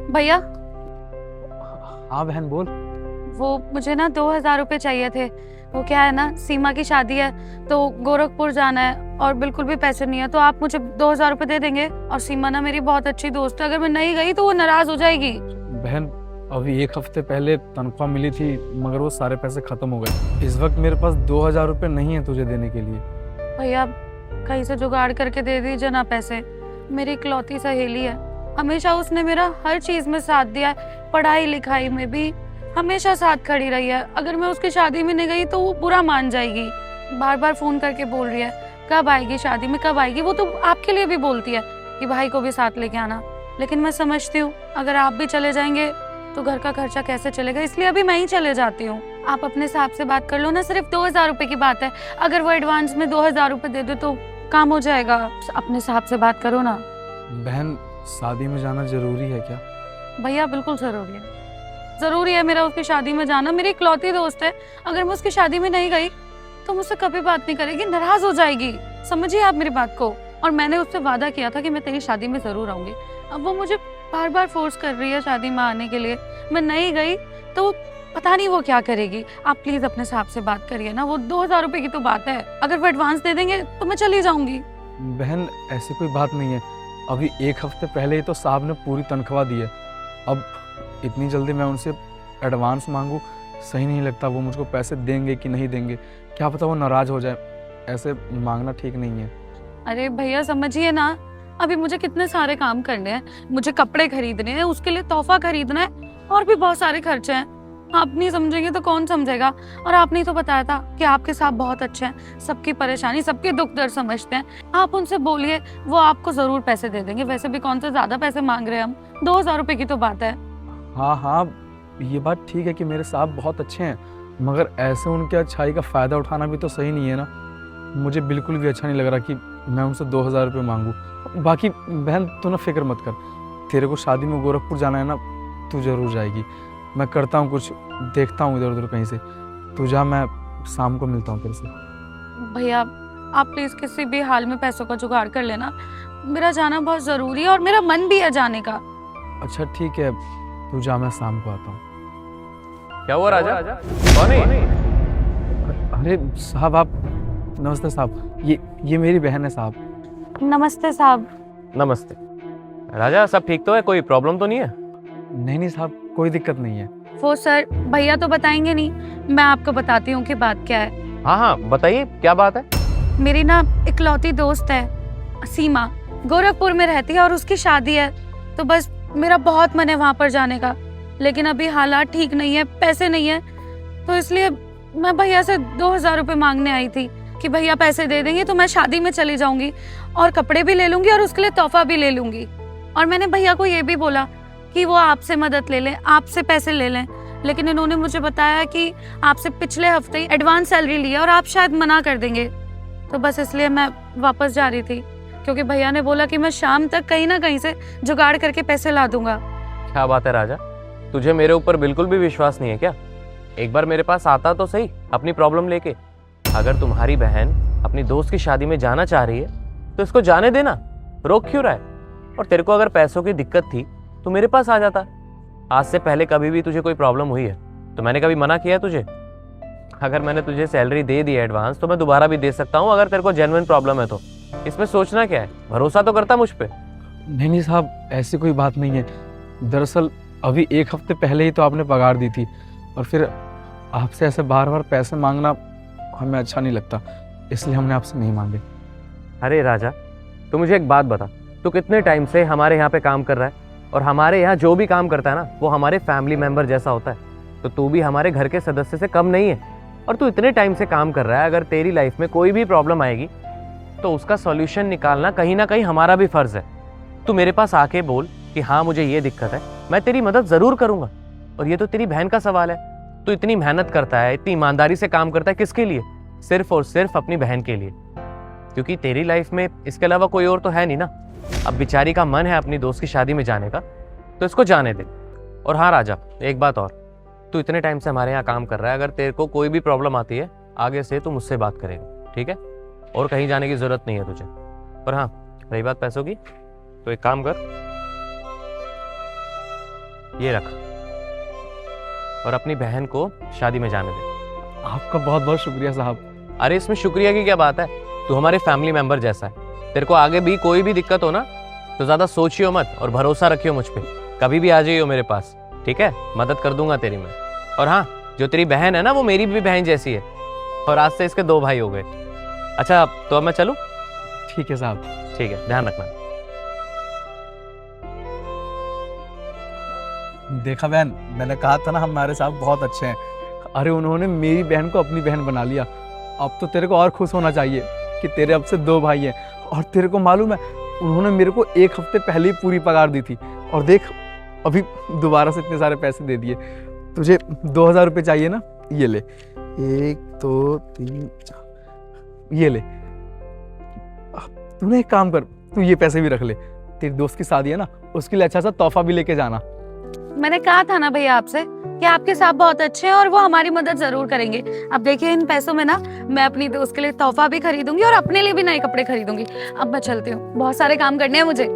भैया, हाँ बहन बोल। वो मुझे ना 2,000 रुपये चाहिए थे। वो क्या है ना, सीमा की शादी है तो गोरखपुर जाना है और बिल्कुल भी पैसे नहीं है, तो आप मुझे 2,000 रुपये दे देंगे। और सीमा ना मेरी बहुत अच्छी दोस्त है, अगर मैं नहीं गई तो वो नाराज हो जाएगी। बहन अभी 1 हफ्ते पहले तनख्वाह मिली थी मगर वो सारे पैसे खत्म हो गए। इस वक्त मेरे पास 2,000 रुपये नहीं है तुझे देने के लिए। भैया, कहीं से जुगाड़ करके दे दीजिए ना पैसे। मेरी इकलौती सहेली है, हमेशा उसने मेरा हर चीज में साथ दिया है, पढ़ाई लिखाई में भी हमेशा साथ खड़ी रही है। अगर मैं उसकी शादी में नहीं गई तो वो बुरा मान जाएगी। बार बार फोन करके बोल रही है कब आएगी शादी में, कब आएगी। वो तो आपके लिए भी बोलती है कि भाई को भी साथ लेके आना, लेकिन मैं समझती हूँ अगर आप भी चले जाएंगे तो घर का खर्चा कैसे चलेगा, इसलिए अभी मैं ही चले जाती हूँ। आप अपने साहब से बात कर लो ना, सिर्फ 2,000 रुपए की बात है। अगर वो एडवांस में 2,000 रुपए दे दे तो काम हो जाएगा। अपने साहब से बात करो ना। बहन शादी में जाना जरूरी है क्या? भैया बिल्कुल जरूरी है, जरूरी है मेरा उसकी शादी में जाना। मेरी इकलौती दोस्त है, अगर मैं उसकी शादी में नहीं गई तो मुझसे कभी बात नहीं करेगी, नाराज हो जाएगी। समझिए आप मेरी बात को। और मैंने उससे वादा किया था कि मैं तेरी शादी में जरूर आऊंगी। अब वो मुझे बार बार फोर्स कर रही है शादी में आने के लिए। मैं नहीं गई तो पता नहीं वो क्या करेगी। आप प्लीज अपने साहब से बात करिए ना। वो 2,000 रुपए की तो बात है, अगर वो एडवांस दे देंगे तो मैं चली जाऊंगी। बहन ऐसी कोई बात नहीं है, अभी 1 हफ्ते पहले ही तो साहब ने पूरी तनख्वाह दी है। अब इतनी जल्दी मैं उनसे एडवांस मांगूं, सही नहीं लगता। वो मुझको पैसे देंगे कि नहीं देंगे, क्या पता वो नाराज हो जाए। ऐसे मांगना ठीक नहीं है। अरे भैया समझिए ना, अभी मुझे कितने सारे काम करने हैं। मुझे कपड़े खरीदने हैं, उसके लिए तोहफा खरीदना है, और भी बहुत सारे खर्चे हैं। आप नहीं समझेंगे तो कौन समझेगा। और आपने तो बताया था कि आपके साहब बहुत अच्छे हैं, सबकी परेशानी सबके दुख दर्द समझते हैं। आप उनसे बोलिए, वो आपको जरूर पैसे दे देंगे। वैसे भी कौन से ज्यादा पैसे मांग रहे हैं हम, 2,000 रुपए की तो बात है। हाँ हाँ, ये बात ठीक है कि मेरे साहब बहुत अच्छे हैं, मगर ऐसे उनके अच्छाई का फ़ायदा उठाना भी तो सही नहीं है ना। मुझे बिल्कुल भी अच्छा नहीं लग रहा कि मैं उनसे 2,000 रुपये मांगूँ। बाकी बहन तू ना फिक्र मत कर, तेरे को शादी में गोरखपुर जाना है ना, तू ज़रूर जाएगी। मैं करता हूँ कुछ, देखता हूँ इधर उधर कहीं से। तू जा, मैं शाम को मिलता हूँ तेरे से। भैया आप प्लीज किसी भी हाल में पैसों का जुगाड़ कर लेना। मेरा जाना बहुत जरूरी है और मेरा मन भी है जाने का। अच्छा ठीक है, तू जा, मैं शाम को आता हूँ। क्या हुआ राजा? कौन है? अरे साहब आप, नमस्ते साहब। ये मेरी बहन है साहब। नमस्ते साहब। नमस्ते। राजा सब ठीक तो है, कोई प्रॉब्लम तो नहीं है? नहीं नहीं साहब, कोई दिक्कत नहीं है। वो सर भैया तो बताएंगे नहीं, मैं आपको बताती हूँ कि बात क्या है। हाँ हाँ बताइए, क्या बात है? मेरी ना इकलौती दोस्त है सीमा, गोरखपुर में रहती है और उसकी शादी है। तो बस मेरा बहुत मन है वहां पर जाने का, लेकिन अभी हालात ठीक नहीं है, पैसे नहीं है। तो इसलिए मैं भैया से 2,000 रुपये मांगने आई थी कि भैया पैसे दे देंगे तो मैं शादी में चली जाऊंगी और कपड़े भी ले लूंगी और उसके लिए तोहफा भी ले लूंगी। और मैंने भैया को ये भी बोला कि वो आपसे मदद ले लें, आपसे पैसे ले लें, लेकिन इन्होंने मुझे बताया कि आपसे पिछले हफ्ते ही एडवांस सैलरी ली है और आप शायद मना कर देंगे। तो बस इसलिए मैं वापस जा रही थी, क्योंकि भैया ने बोला कि मैं शाम तक कहीं ना कहीं से जुगाड़ करके पैसे ला दूंगा। क्या बात है राजा, तुझे मेरे ऊपर बिल्कुल भी विश्वास नहीं है क्या? एक बार मेरे पास आता तो सही अपनी प्रॉब्लम लेके। अगर तुम्हारी बहन अपनी दोस्त की शादी में जाना चाह रही है तो इसको जाने देना, रोक क्यों रहा है? और तेरे को अगर पैसों की दिक्कत थी तो मेरे पास आ जाता। आज से पहले कभी भी तुझे कोई प्रॉब्लम हुई है तो मैंने कभी मना किया है तुझे? अगर मैंने तुझे सैलरी दे दी एडवांस तो मैं दोबारा भी दे सकता हूँ, अगर तेरे को जेन्युइन प्रॉब्लम है तो। इसमें सोचना क्या है, भरोसा तो करता मुझ पे। नहीं साहब, ऐसी कोई बात नहीं है। दरअसल अभी 1 हफ्ते पहले ही तो आपने पगार दी थी, और फिर आपसे ऐसे बार बार पैसे मांगना हमें अच्छा नहीं लगता, इसलिए हमने आपसे नहीं मांगे। अरे राजा, तू मुझे एक बात बता, तू कितने टाइम से हमारे यहाँ पे काम कर रहा है? और हमारे यहाँ जो भी काम करता है ना, वो हमारे फैमिली मेंबर जैसा होता है। तो तू भी हमारे घर के सदस्य से कम नहीं है। और तू इतने टाइम से काम कर रहा है, अगर तेरी लाइफ में कोई भी प्रॉब्लम आएगी तो उसका सॉल्यूशन निकालना कहीं ना कहीं हमारा भी फर्ज है। तू मेरे पास आके बोल कि हाँ मुझे ये दिक्कत है, मैं तेरी मदद जरूर करूंगा। और ये तो तेरी बहन का सवाल है। तू इतनी मेहनत करता है, इतनी ईमानदारी से काम करता है, किसके लिए? सिर्फ और सिर्फ अपनी बहन के लिए, क्योंकि तेरी लाइफ में इसके अलावा कोई और तो है नहीं ना। अब बेचारी का मन है अपनी दोस्त की शादी में जाने का, तो इसको जाने दे। और हाँ राजा, एक बात और, तू इतने टाइम से हमारे यहाँ काम कर रहा है, अगर तेरे को कोई भी प्रॉब्लम आती है आगे से तू मुझसे बात करेगा, ठीक है? और कहीं जाने की जरूरत नहीं है तुझे। पर हाँ, रही बात पैसों की, तो एक काम कर, ये रख और अपनी बहन को शादी में जाने दे। आपका बहुत बहुत शुक्रिया साहब। अरे इसमें शुक्रिया की क्या बात है, तू हमारे फैमिली मेंबर जैसा है। तेरे को आगे भी कोई भी दिक्कत हो ना तो ज्यादा सोचियो मत और भरोसा रखियो मुझ पे। कभी भी आ जाइयो मेरे पास, ठीक है? मदद कर दूंगा तेरी मैं। और हाँ, जो तेरी बहन है ना वो मेरी भी बहन जैसी है और आज से इसके 2 भाई हो गए। अच्छा तो अब मैं चलूं? ठीक है साहब। ठीक है, ध्यान रखना। देखा बहन, मैंने कहा था ना हमारे साहब बहुत अच्छे हैं। अरे उन्होंने मेरी बहन को अपनी बहन बना लिया। अब तो तेरे को और खुश होना चाहिए कि तेरे अब से 2 भाई हैं। और तेरे को मालूम है, उन्होंने मेरे को 1 हफ्ते पहले ही पूरी पगार दी थी और देख अभी दोबारा से इतने सारे पैसे दे दिए। तुझे 2000 रुपये चाहिए ना, ये ले। 1 2 3 4 ये ले। तूने एक काम कर, तू ये पैसे भी रख ले। तेरी दोस्त की शादी है ना, उसके लिए अच्छा सा तोहफा भी लेके जाना। मैंने कहा था ना भैया आपसे कि आपके साहब बहुत अच्छे हैं और वो हमारी मदद जरूर करेंगे। अब देखिए इन पैसों में ना मैं अपनी दोस्त के लिए तोहफा भी खरीदूंगी और अपने लिए भी नए कपड़े खरीदूंगी। अब मैं चलती हूँ, बहुत सारे काम करने हैं मुझे।